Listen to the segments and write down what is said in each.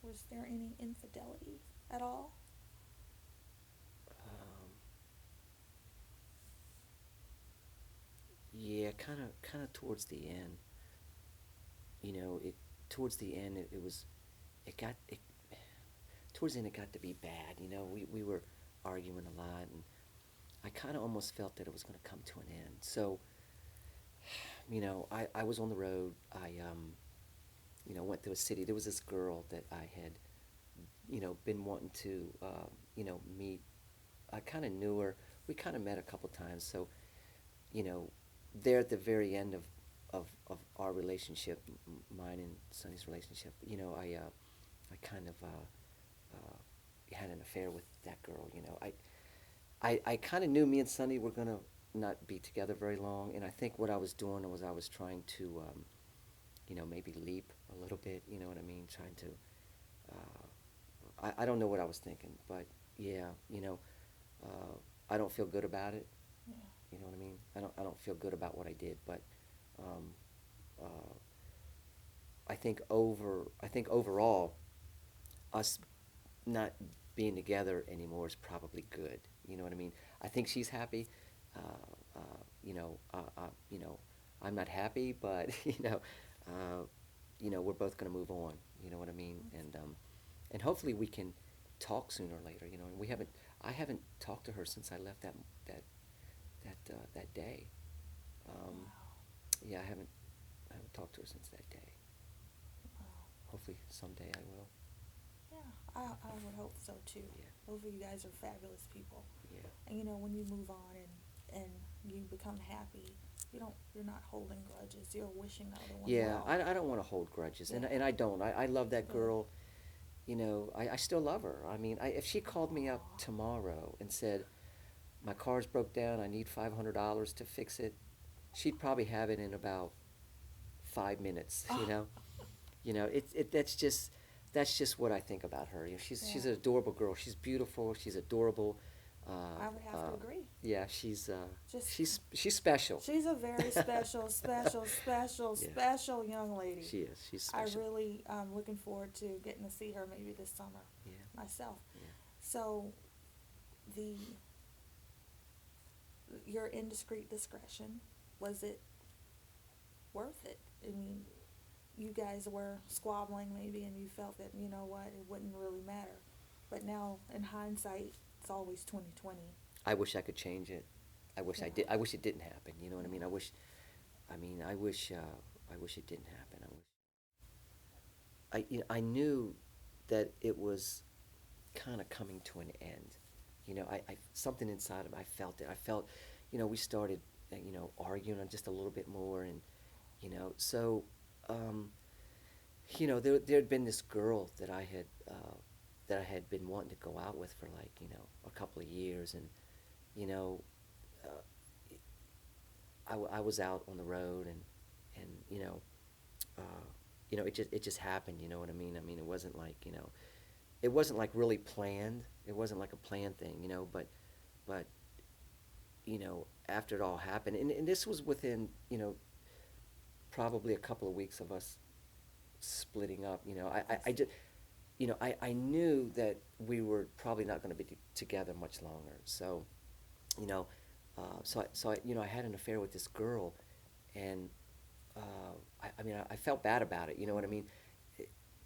Was there any infidelity at all? Um, yeah, kind of towards the end. You know, it towards the end it was it got it towards the end it got to be bad. You know, we were arguing a lot, and I kind of almost felt that it was going to come to an end. So, you know, I was on the road. I you know, went to a city. There was this girl that I had, you know, been wanting to, you know, meet. I kind of knew her. We kind of met a couple times. So, you know, there at the very end of our relationship, mine and Sonny's relationship, you know, I kind of had an affair with that girl. You know, I kind of knew me and Sonny were gonna not be together very long, and I think what I was doing was I was trying to, you know, maybe leap a little bit. You know what I mean? Trying to. I don't know what I was thinking, but yeah, you know, I don't feel good about it. Yeah. You know what I mean? I don't feel good about what I did, but um, uh, I think overall, us not being together anymore is probably good. You know what I mean? I think she's happy. You know, I'm not happy, but uh, you know, we're both gonna move on. You know what I mean? And hopefully we can talk sooner or later. You know, and we haven't. I haven't talked to her since I left that that day. Um, Wow. yeah, I haven't talked to her since that day. Wow. Hopefully someday I will. Yeah, I would hope so too. Yeah, Both of you guys are fabulous people. yeah, And you know, when you move on and you become happy, you're not holding grudges. You're wishing the other one yeah. well. I don't want to hold grudges, Yeah. and I don't. I love that Good. girl. You know, I still love her. I mean, if she called me up Aw. tomorrow and said my car's broke down, I need $500 to fix it, she'd probably have it in about 5 minutes. You Oh, know, that's just what I think about her. You know, she's yeah. an adorable girl. She's beautiful. She's adorable. I would Uh, have to uh, agree. yeah, Just she's special. she's a very special, special, special, Yeah, special young lady. she is. She's I special. really looking forward to getting to see her maybe this summer Yeah, myself. yeah. So the your indiscreet discretion, was it worth it? I mean, you guys were squabbling maybe, and you felt that you know what, it wouldn't really matter. But now, in hindsight, it's always 2020. I wish I could change it. I wish Yeah, I did. I wish it didn't happen. You know what I yeah, mean? I wish. I mean, I wish. I wish it didn't happen. I wish. I knew that it was kind of coming to an end. You know, I something inside of me, I felt it. I felt, you know, we started, you know, arguing on just a little bit more, and you know, so, um, you know, there'd been this girl that I had been wanting to go out with for like, you know, a couple of years, and you know, uh, I was out on the road, and uh, it just happened. You know what I mean? I mean, it wasn't like, you know, it wasn't like really planned. It wasn't like a planned thing, you know. But you know, after it all happened, and this was within, you know, probably a couple of weeks of us splitting up. You know, I I see. just, you know, I knew that we were probably not going to be together much longer. So, you know, you know, I had an affair with this girl, and I mean, I felt bad about it. You know what I Mm, mean?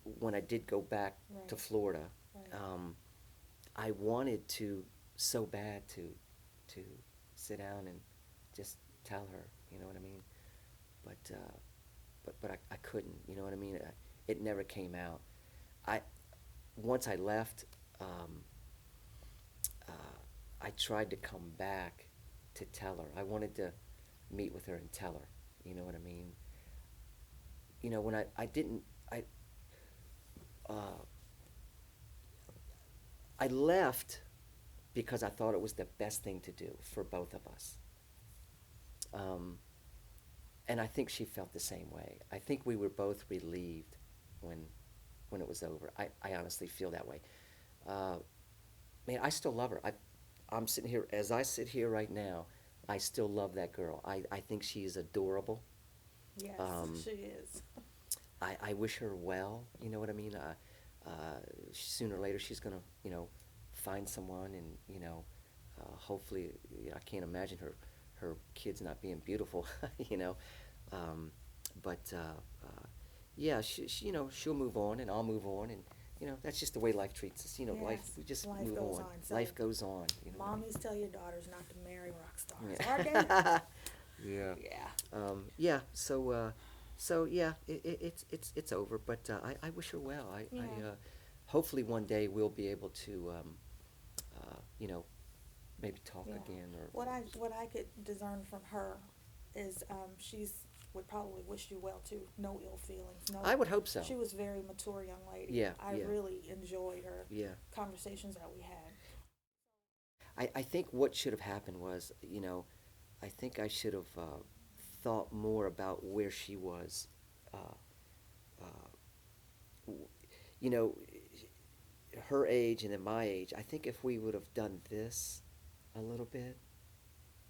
When I did go back to right, Florida, right. um, I wanted to so bad to sit down and just tell her. You know what I mean? But but I couldn't. You know what I mean? It never came out. I once I left, um, uh, I tried to come back to tell her. I wanted to meet with her and tell her. You know what I mean? You know, when I didn't, uh, I left because I thought it was the best thing to do for both of us. Um, and I think she felt the same way. I think we were both relieved when when it was over. I honestly feel that way. Uh, Man, I still love her. I'm sitting here as I sit here right now. I still love that girl. I think she is adorable. Yes, Um, she is. I wish her well. You know what I mean? sooner or later she's gonna, find someone, and hopefully, I can't imagine her kids not being beautiful, you know. Um, but yeah, she'll move on, and I'll move on, and that's just the way life treats us. Life, Yes, we just life move goes on. on. So, Life goes on. mommies tell your daughters not to marry rock stars, are they? Yeah. Yeah. Yeah. Yeah. So yeah, it's over. But I wish her well. Yeah. Hopefully one day we'll be able to, uh, you know, maybe talk Yeah. again, or. What I could discern from her is she's would probably wish you well too. No ill feelings. No. I would hope so. She was a very mature young lady. Yeah, I yeah. really enjoyed her Yeah. conversations that we had. I think what should have happened was, I think I should have thought more about where she was. Uh, uh, w- you know, her age and then my age. I think if we would have done this a little bit,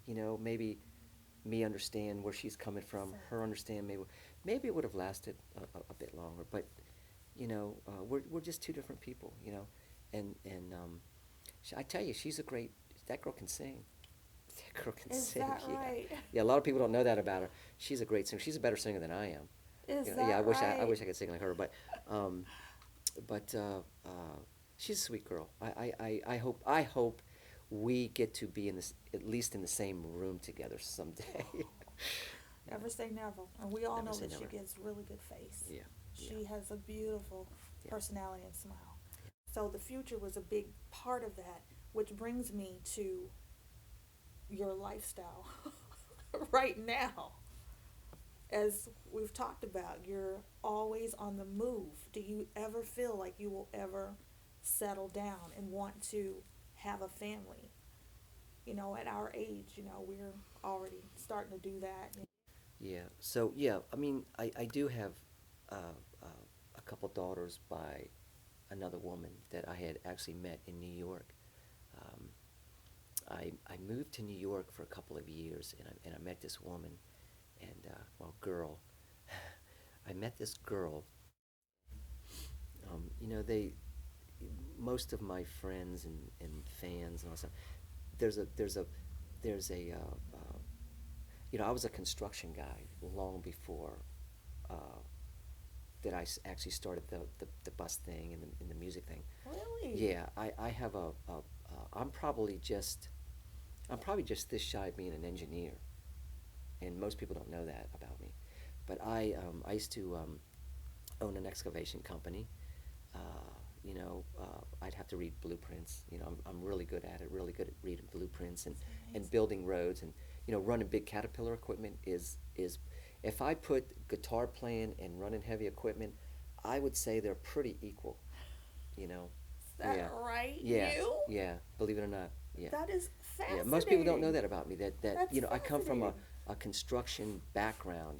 maybe me understand where she's coming from, her understand, maybe it would have lasted a bit longer. But we're just two different people, and I tell you, she's a great. That girl can sing. That girl can Is sing. that Yeah. right? Yeah, a lot of people don't know that about her. She's a great singer. She's a better singer than I am. Is Yeah, that I wish I right? wish I could sing like her, um, but she's a sweet girl. I hope we get to be in this, at least in the same room together someday. Never say never. And we all Never know say that she never. gives really good face. Yeah. She Yeah. has a beautiful Yeah. personality and smile. So the future was a big part of that, which brings me to your lifestyle right now. As we've talked about, you're always on the move. Do you ever feel like you will ever settle down and want to have a family? At our age, we're already starting to do that. Yeah. So yeah, I mean, I do have uh, uh, a couple daughters by another woman that I had actually met in New York. Um, I moved to New York for a couple of years, and I met this woman, and girl. I met this girl. They, most of my friends and fans and all that. There's a I was a construction guy long before uh, that actually started the bus thing and the music thing. Really? Yeah, I have I'm probably just this shy of being an engineer, and most people don't know that about me. But I used to own an excavation company. I'd have to read blueprints. I'm really good at it. Really good at reading blueprints and building roads, and running big Caterpillar equipment is if I put guitar playing and running heavy equipment, I would say they're pretty equal. You know. Is that Yeah. right? Yeah. You? Yeah. Believe it or not. Yeah. That is Yeah. fascinating. Most people don't know that about me. That That's I come from a, fascinating. a construction background.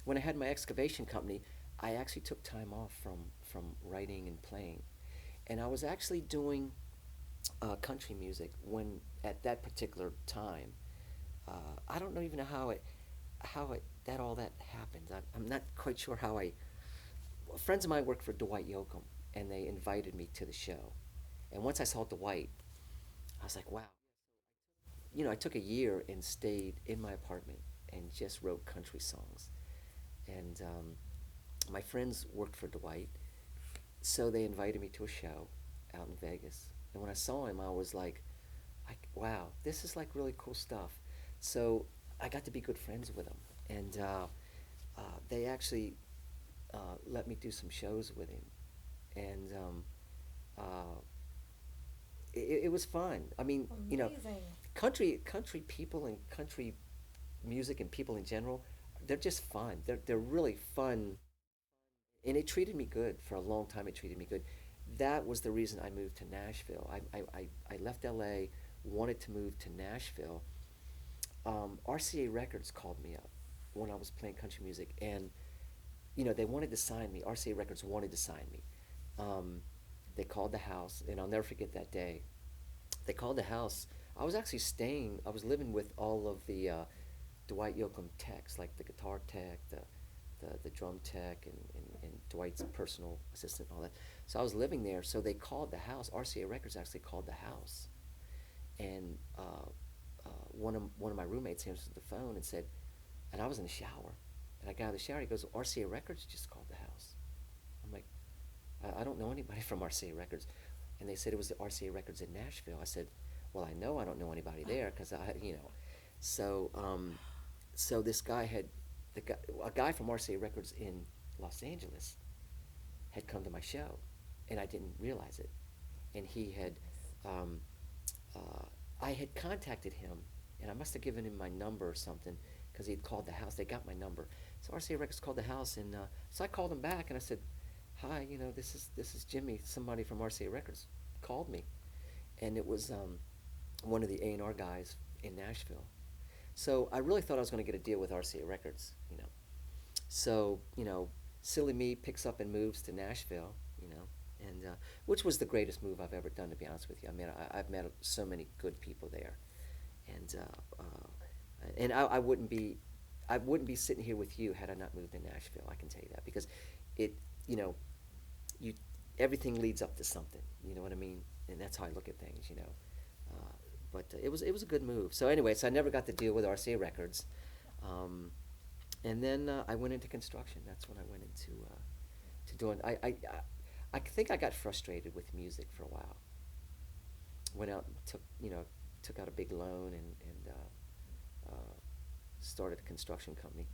When I had my excavation company, I actually took time off from writing and playing, and I was actually doing country music when at that particular time. I don't know even know how it that all that happened. I'm not quite sure how I. Friends of mine worked for Dwight Yoakam, and they invited me to the show. And once I saw Dwight, I was like, wow. I took a year and stayed in my apartment and just wrote country songs. And my friends worked for Dwight, so they invited me to a show out in Vegas. And when I saw him, I was like, wow, this is like really cool stuff. So I got to be good friends with him, and they actually let me do some shows with him, and uh, it was fun. I mean, Amazing. country people and country music and people in general, they're just fun. They're really fun, and it treated me good for a long time. It treated me good. That was the reason I moved to Nashville. I left L.A., wanted to move to Nashville. RCA Records called me up when I was playing country music, and they wanted to sign me. RCA Records wanted to sign me. Um, they called the house, and I'll never forget that day. They called the house. I was actually staying. I was living with all of the Dwight Yoakam techs, like the guitar tech, the the drum tech and Dwight's personal assistant and all that. So I was living there. So they called the house. RCA Records actually called the house, and one of my roommates answered the phone and said, and I was in the shower, and I got out of the shower. He goes, RCA Records just called the house. I'm like, I don't know anybody from RCA Records, and they said it was the RCA Records in Nashville. I said, well, I know I don't know anybody there because so so this guy had a guy from RCA Records in Los Angeles had come to my show, and I didn't realize it, and he had um, I had contacted him, and I must have given him my number or something because he had called the house. They got my number, so RCA Records called the house, and so I called him back and I said, "Hi, this is Jimmy. Somebody from RCA Records called me," and it was one of the A&R guys in Nashville. So I really thought I was going to get a deal with RCA Records. So silly me picks up and moves to Nashville, and which was the greatest move I've ever done, to be honest with you. I've met so many good people there, and I wouldn't be sitting here with you had I not moved to Nashville. I can tell you that because it, you know, you everything leads up to something. You know what I mean? And that's how I look at things. But it was a good move. So anyway, I never got the deal with RCA Records, and then I went into construction. That's when I went into to doing. I think I got frustrated with music for a while. Went out and took out a big loan and started a construction company.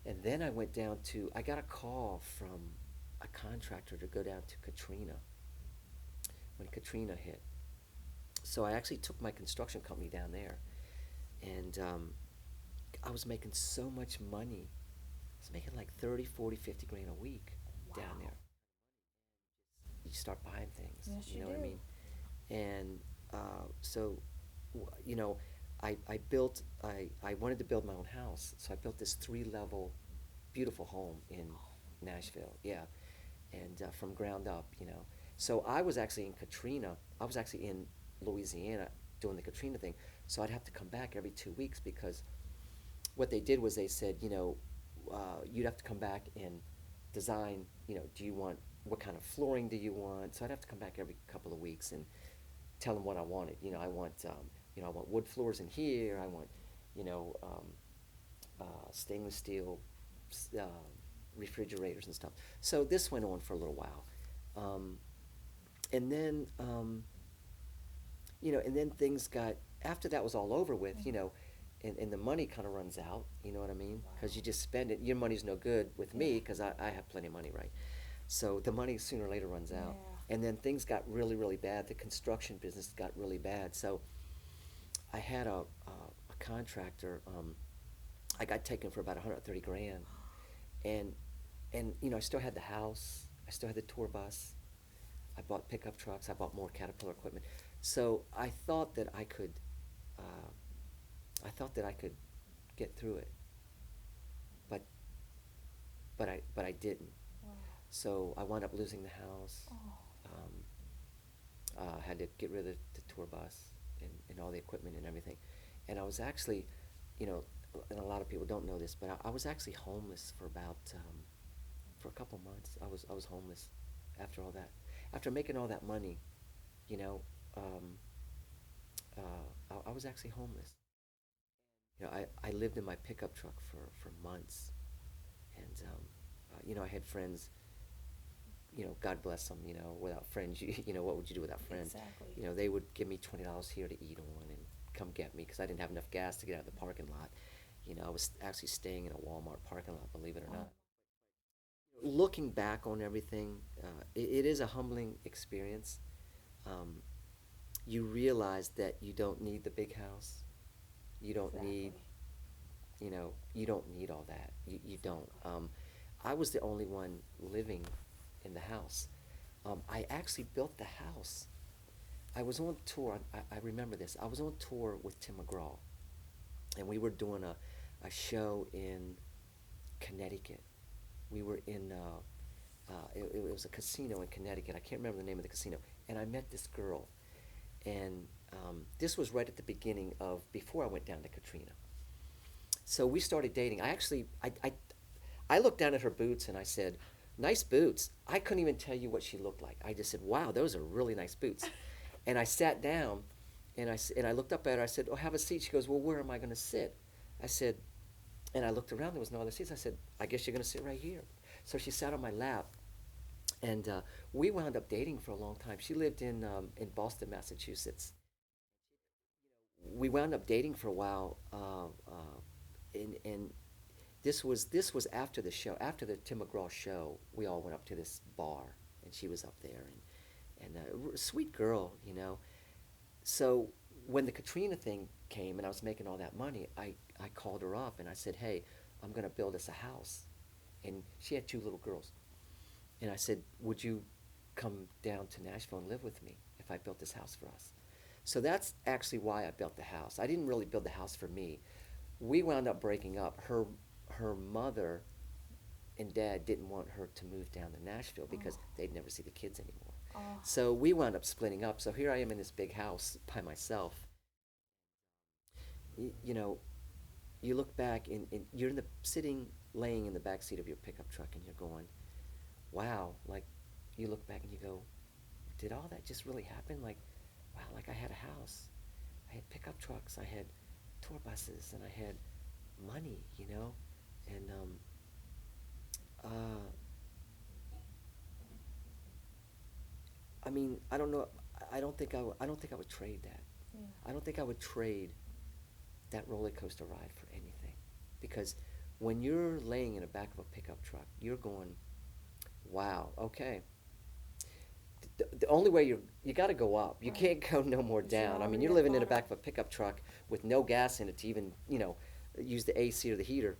And then I went down to. I got a call from a contractor to go down to Katrina when Katrina hit. So I actually took my construction company down there, and I was making so much money. I was making like 30, 40, 50 grand a week down there. You start buying things. Yes, You you know what I do. mean? And so, you know, I wanted to build my own house, so I built this 3-level, beautiful home in Nashville. Yeah, and from ground up. So I was actually in Katrina. I was actually in Louisiana doing the Katrina thing. So I'd have to come back every 2 weeks because what they did was they said, you'd have to come back and design. Do you want what kind of flooring do you want? So I'd have to come back every couple of weeks and tell them what I wanted. I want wood floors in here. I want, you know, stainless steel uh, refrigerators and stuff. So this went on for a little while, and then and then things got after that was all over with. And the money kind of runs out. You know what I mean? Because you just spend it. Your money's no good with me because I have plenty of money, right? So the money sooner or later runs out. Yeah. And then things got really, really bad. The construction business got really bad. So I had a contractor. I got taken for about 130 grand, and I still had the house. I still had the tour bus. I bought pickup trucks. I bought more Caterpillar equipment. So I thought that I could. I thought that I could get through it, but I didn't. Wow. So I wound up losing the house. Oh. Had to get rid of the tour bus and all the equipment and everything. And I was actually, and a lot of people don't know this, but I was actually homeless for about for a couple months. I was homeless after all that. After making all that money, you know, um, I was actually homeless. I lived in my pickup truck for months, and I had friends. God bless them. Without friends, what would you do without friends? Exactly. They would give me $20 here to eat on and come get me because I didn't have enough gas to get out of the parking lot. I was actually staying in a Walmart parking lot, believe it or Oh. not. Looking back on everything, it is a humbling experience. Um, you realize that you don't need the big house. You don't need, Exactly. you don't need all that. You don't. I was the only one living in the house. I actually built the house. I was on tour. I remember this. I was on tour with Tim McGraw, and we were doing a show in Connecticut. We were in, it was a casino in Connecticut. I can't remember the name of the casino. And I met this girl. And this was right at the beginning before I went down to Katrina. So we started dating. I I looked down at her boots and I said, "Nice boots." I couldn't even tell you what she looked like. I just said, "Wow, those are really nice boots." And I sat down, and I looked up at her. I said, "Oh, have a seat." She goes, "Well, where am I going to sit?" I said, and I looked around. There was no other seats. I said, "I guess you're going to sit right here." So she sat on my lap, and we wound up dating for a long time. She lived in Boston, Massachusetts. We wound up dating for a while, and this was after the show, after the Tim McGraw show. We all went up to this bar, and she was up there, and sweet girl, you know. So when the Katrina thing came, and I was making all that money, I called her up and I said, "Hey, I'm gonna build us a house," and she had two little girls, and I said, "Would you come down to Nashville and live with me if I built this house for us?" So that's actually why I built the house. I didn't really build the house for me. We wound up breaking up. Her mother and dad didn't want her to move down to Nashville because Oh. they'd never see the kids anymore. Oh. So we wound up splitting up. So here I am in this big house by myself. You know, you look back and you're in the sitting, laying in the back seat of your pickup truck, and you're going, "Wow!" Like, you look back and you go, "Did all that just really happen?" Like, wow! Like, I had a house, I had pickup trucks, I had tour buses, and I had money. And uh, I mean, I don't know. I don't think I don't think I would trade that. Yeah. I don't think I would trade that roller coaster ride for anything, because when you're laying in the back of a pickup truck, you're going, "Wow, okay." The only way you got to go up. You Right. can't go no more 'Cause you're down. I mean, already you're at the living in the back bottom. of a pickup truck with no gas in it to even use the AC or the heater.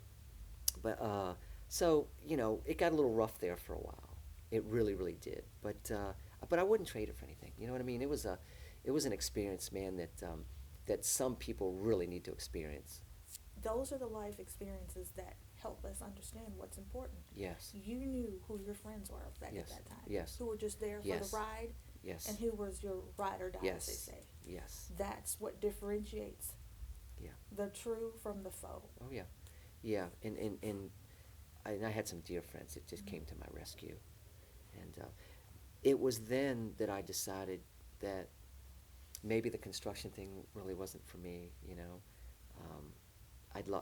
But so it got a little rough there for a while. It really, really did. But I wouldn't trade it for anything. You know what I mean? It was an experience, man, that some people really need to experience. Those are the life experiences that help us understand what's important. Yes. You knew who your friends were back at Yes. that time. Yes. Who were just there for Yes. the ride, Yes. and who was your ride or die, as they Yes. say. Yes. That's what differentiates Yeah. the true from the foe. Oh yeah. Yeah. And I had some dear friends that just Mhm. came to my rescue, and it was then that I decided that maybe the construction thing really wasn't for me.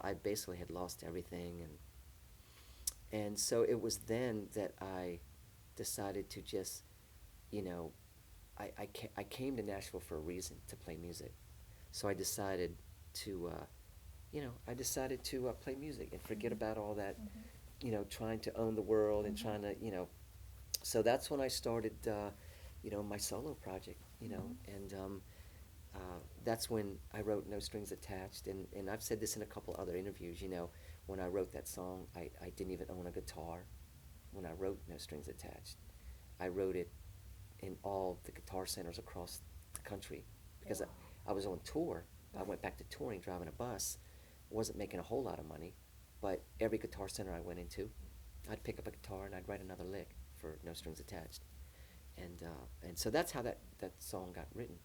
I basically had lost everything, and so it was then that I decided to just, you know, I came to Nashville for a reason, to play music. So I decided to, play music and forget Mhm. about all that, Mhm. trying to own the world and Mhm. trying to, so that's when I started, my solo project, Mhm. and that's when I wrote No Strings Attached. And I've said this in a couple other interviews, when I wrote that song, I didn't even own a guitar when I wrote No Strings Attached. I wrote it in all the guitar centers across the country because Wow. I was on tour. I Right. went back to touring, driving a bus. Wasn't making a whole lot of money, but every guitar center I went into, I'd pick up a guitar and I'd write another lick for No Strings Attached. And so that's how that song got written,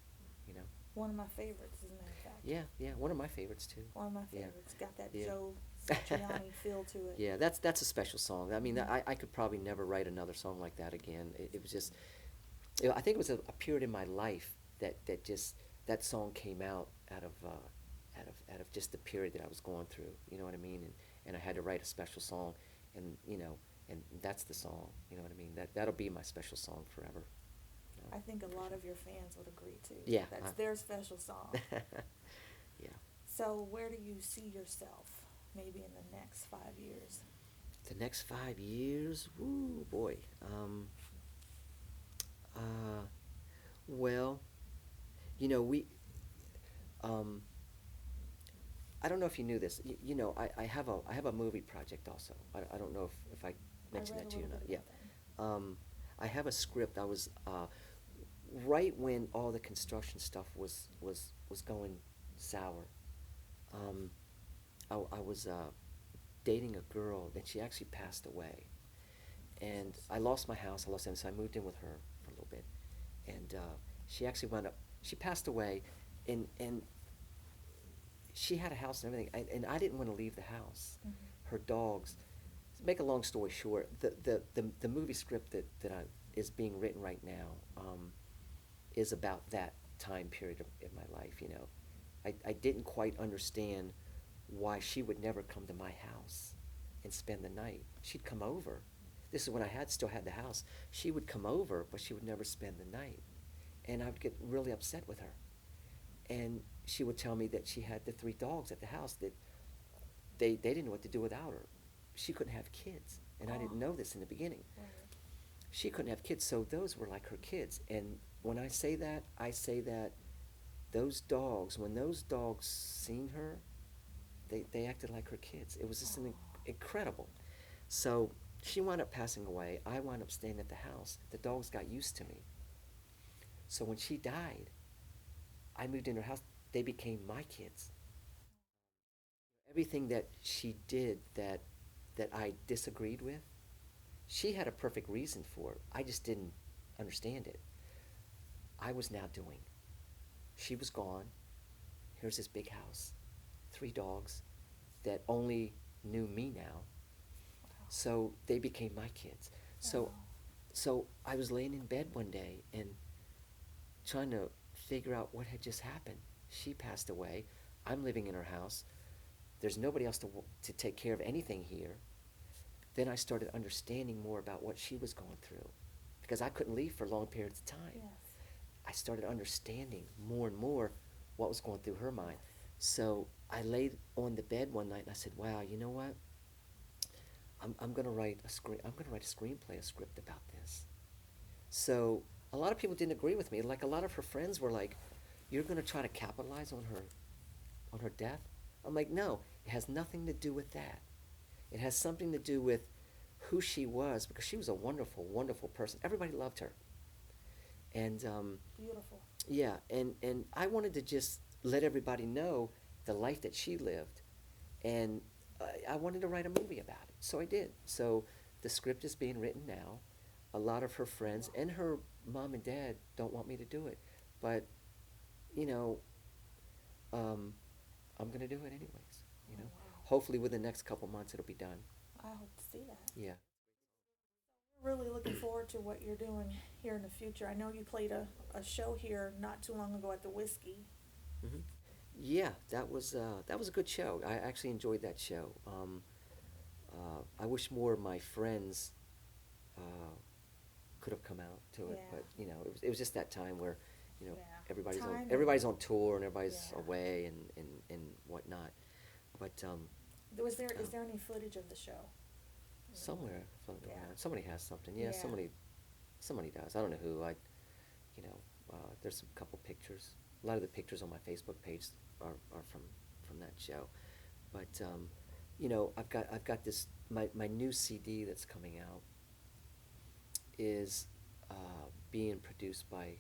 you know. One of my favorites, as a matter of fact. Yeah, yeah, one of my favorites too. One of my Yeah, favorites. Got that yeah. Joe Satriani feel to it. Yeah, that's a special song. I mean, Mhm. I could probably never write another song like that again. It was just, I think it was a period in my life that just that song came out of just the period that I was going through. You know what I mean? And I had to write a special song, and and that's the song. You know what I mean? That'll be my special song forever. I think a lot of your fans would agree too. Yeah. That's their special song. Yeah. So, where do you see yourself maybe in the next 5 years? The next 5 years, woo boy. Uh, well, we. Um, I don't know if you knew this. I have a movie project also. I don't know if I I mentioned read that a to you or little not. bit Yeah. about that. I have a script. I was right when all the construction stuff was going sour. Um, I was dating a girl, and she actually passed away. And I lost my house. I lost everything, so I moved in with her for a little bit. And she actually wound up. She passed away, and she had a house and everything. And I didn't want to leave the house. Mhm. Her dogs to make a long story short, the movie script is being written right now is about that time period in my life. I didn't quite understand why she would never come to my house and spend the night. She'd come over. This is when I still had the house. She would come over, but she would never spend the night. And I would get really upset with her. And she would tell me that she had the 3 dogs at the house that they didn't know what to do without her. She couldn't have kids. And I didn't know this in the beginning. Right. She couldn't have kids, so those were like her kids. And when I say that those dogs, when those dogs seen her, they acted like her kids. It was just incredible. So she wound up passing away. I wound up staying at the house. The dogs got used to me. So when she died, I moved in her house. They became my kids. Everything that she did that I disagreed with, she had a perfect reason for it. I just didn't understand it. I was now doing. She was gone. Here's this big house, 3 dogs that only knew me now. So they became my kids. So, Wow. so I was laying in bed one day and trying to figure out what had just happened. She passed away. I'm living in her house. There's nobody else to take care of anything here. Then I started understanding more about what she was going through because I couldn't leave for long periods of time. Yes. I started understanding more and more what was going through her mind. So I laid on the bed one night and I said, "Wow, you know what? I'm going to write a screenplay, a script about this." So a lot of people didn't agree with me. Like a lot of her friends were like, "You're going to try to capitalize on her death?" I'm like, "No, it has nothing to do with that. It has something to do with who she was because she was a wonderful, wonderful person. Everybody loved her." And Beautiful. yeah, and I wanted to just let everybody know the life that she lived, and I wanted to write a movie about it, so I did. So the script is being written now. A lot of her friends and her mom and dad don't want me to do it, but you know, I'm gonna do it anyways. Wow. Hopefully within the next couple months it'll be done. I hope to see that. Yeah. We're really looking forward to what you're doing here in the future. I know you played a show here not too long ago at the Whiskey. Hmm. Yeah, that was a good show. I actually enjoyed that show. I wish more of my friends uh, could have come out to it, Yeah. but it was just that time where Yeah. everybody's on tour and everybody's Yeah. away and whatnot. But Is there any footage of the show? somewhere floating Yeah. around, somebody has something. Yeah, Yeah. somebody does. I don't know who. There's a couple pictures. A lot of the pictures on my Facebook page are from that show. But I've got this my new CD that's coming out is being produced by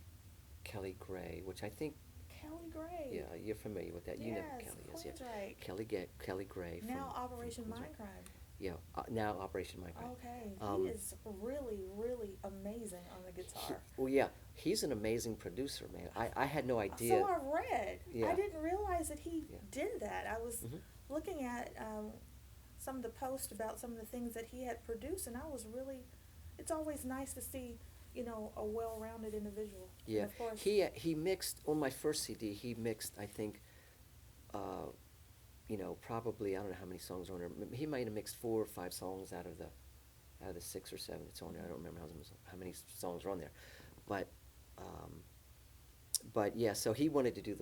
Kelly Gray, which I think Kelly Gray. yeah, you're familiar with that. You know who Yes, Kelly is. Yeah. Queensryche. Kelly Gray from Now Operation from Queensryche. Mindcrime. Yeah, now Operation Mindcrime. Okay, Um, he is really, really amazing on the guitar. Well, yeah, he's an amazing producer, man. I had no idea. So I read. Yeah. I didn't realize that he Yeah. did that. I was Mhm. looking at some of the posts about some of the things that he had produced, and I was really. It's always nice to see, a well-rounded individual. Yeah, And of course, he mixed on my first CD. He mixed, I think, uh, probably I don't know how many songs are on there. He might have mixed 4 or 5 songs out of the 6 or 7 that's on there. I don't remember how many songs are on there, but yeah. So he wanted to do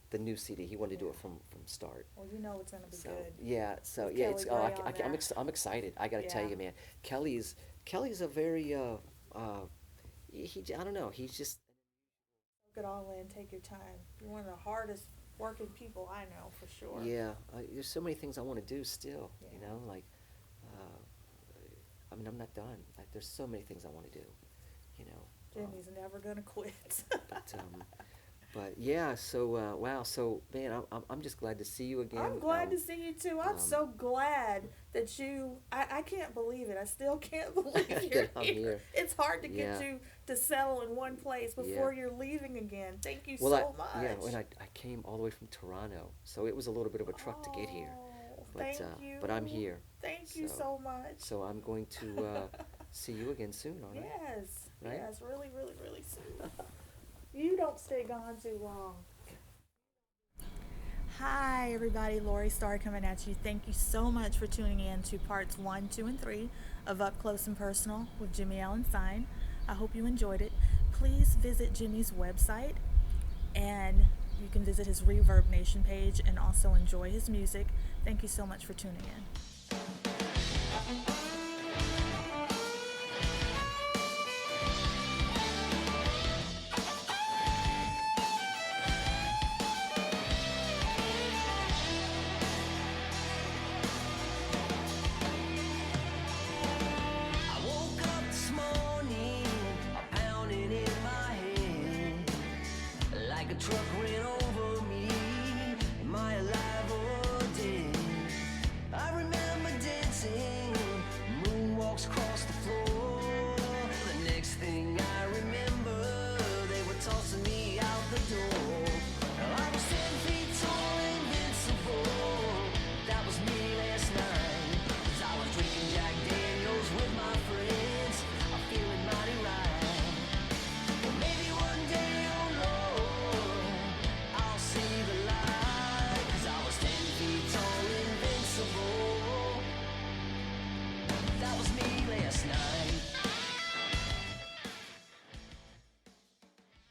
the new CD. He wanted to do it from start. well, it's going to be So good. yeah, so With yeah, it's Kelly Gray on I'm there. I'm excited. I got to tell Yeah. you, man. Kelly's a very I don't know. He's just Soak it all in. Take your time. You're one of the hardest working people I know for sure. yeah. There's so many things I want to do still. Yeah. Like uh, I mean, I'm not done. Like there's so many things I want to do. You know. Jimmy's never going to quit. But but yeah. So wow. So man, I'm just glad to see you again. I'm glad to see you too. I'm um, so glad that I can't believe it. I still can't believe that you're I'm here. here. It's hard to get Yeah. you to settle in one place before Yeah. you're leaving again. Thank you Well, so much. yeah. When I came all the way from Toronto, so it was a little bit of a truck to get here. Oh. Thank you. But I'm here. Thank you so much. So I'm going to see you again soon, all right? Yes. Right? Yes, really, really, really soon. You don't stay gone too long. Hi, everybody. Lori Starr coming at you. Thank you so much for tuning in to parts 1, 2, and 3 of Up Close and Personal with Jimmy Allan Sine. I hope you enjoyed it. Please visit Jimmy's website, and you can visit his Reverb Nation page and also enjoy his music. Thank you so much for tuning in. I woke up this morning, pounding in my head like a truck